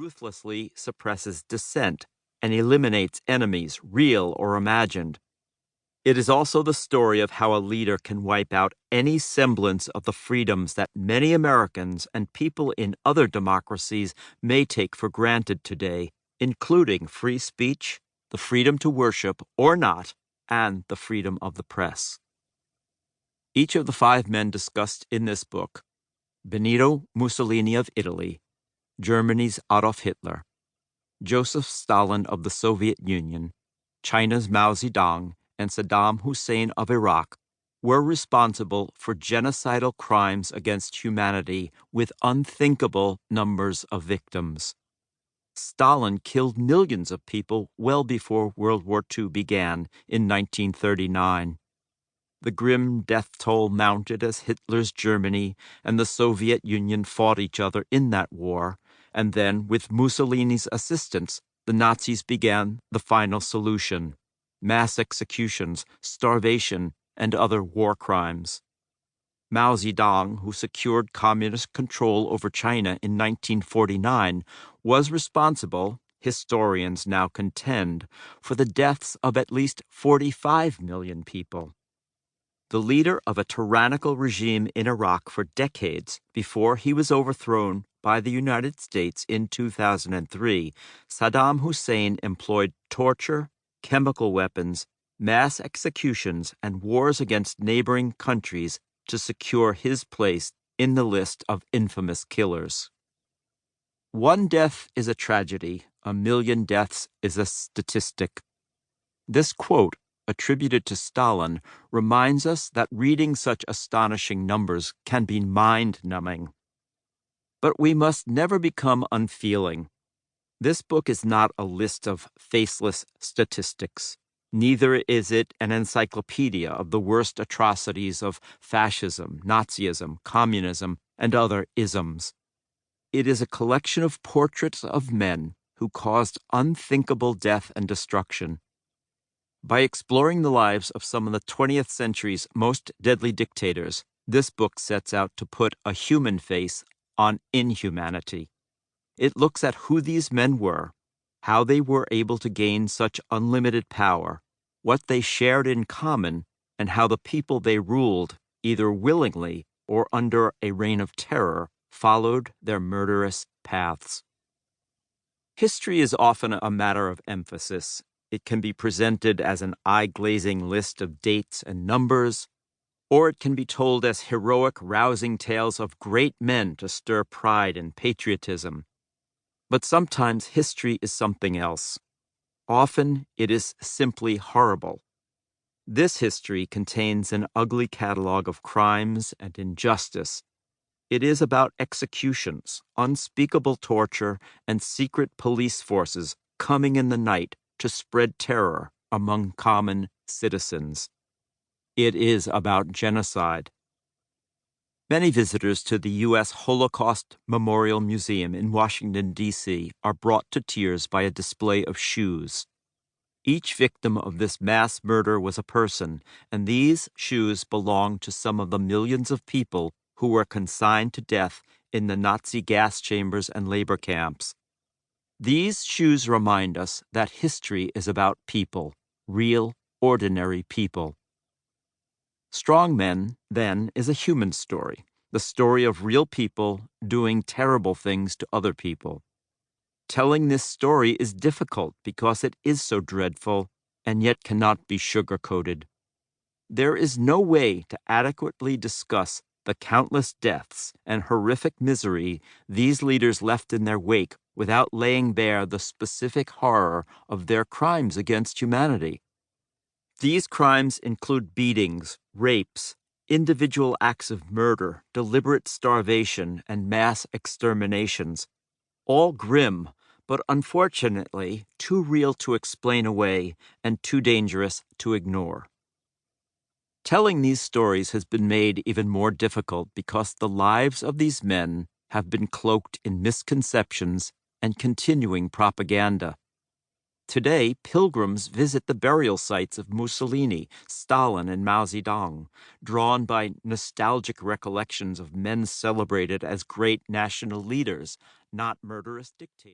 ruthlessly suppresses dissent and eliminates enemies, real or imagined. It is also the story of how a leader can wipe out any semblance of the freedoms that many Americans and people in other democracies may take for granted today, including free speech, the freedom to worship or not, and the freedom of the press. Each of the 5 men discussed in this book, Benito Mussolini of Italy, Germany's Adolf Hitler, Joseph Stalin of the Soviet Union, China's Mao Zedong, and Saddam Hussein of Iraq, were responsible for genocidal crimes against humanity with unthinkable numbers of victims. Stalin killed millions of people well before World War II began in 1939. The grim death toll mounted as Hitler's Germany and the Soviet Union fought each other in that war, and then, with Mussolini's assistance, the Nazis began the final solution: mass executions, starvation, and other war crimes. Mao Zedong, who secured communist control over China in 1949, was responsible, historians now contend, for the deaths of at least 45 million people. The leader of a tyrannical regime in Iraq for decades before he was overthrown by the United States in 2003, Saddam Hussein employed torture, chemical weapons, mass executions, and wars against neighboring countries to secure his place in the list of infamous killers. One death is a tragedy, a million deaths is a statistic. This quote, attributed to Stalin, reminds us that reading such astonishing numbers can be mind-numbing. But we must never become unfeeling. This book is not a list of faceless statistics. Neither is it an encyclopedia of the worst atrocities of fascism, Nazism, communism, and other isms. It is a collection of portraits of men who caused unthinkable death and destruction. By exploring the lives of some of the 20th century's most deadly dictators, this book sets out to put a human face on inhumanity. It looks at who these men were, how they were able to gain such unlimited power, what they shared in common, and how the people they ruled, either willingly or under a reign of terror, followed their murderous paths. History is often a matter of emphasis. It can be presented as an eye-glazing list of dates and numbers, or it can be told as heroic, rousing tales of great men to stir pride and patriotism. But sometimes history is something else. Often it is simply horrible. This history contains an ugly catalog of crimes and injustice. It is about executions, unspeakable torture, and secret police forces coming in the night to spread terror among common citizens. It is about genocide. Many visitors to the U.S. Holocaust Memorial Museum in Washington, D.C. are brought to tears by a display of shoes. Each victim of this mass murder was a person, and these shoes belong to some of the millions of people who were consigned to death in the Nazi gas chambers and labor camps. These shoes remind us that history is about people, real, ordinary people. Strongmen, then, is a human story, the story of real people doing terrible things to other people. Telling this story is difficult because it is so dreadful and yet cannot be sugar-coated. There is no way to adequately discuss the countless deaths and horrific misery these leaders left in their wake without laying bare the specific horror of their crimes against humanity. These crimes include beatings, rapes, individual acts of murder, deliberate starvation, and mass exterminations. All grim, but unfortunately too real to explain away and too dangerous to ignore. Telling these stories has been made even more difficult because the lives of these men have been cloaked in misconceptions and continuing propaganda. Today, pilgrims visit the burial sites of Mussolini, Stalin, and Mao Zedong, drawn by nostalgic recollections of men celebrated as great national leaders, not murderous dictators.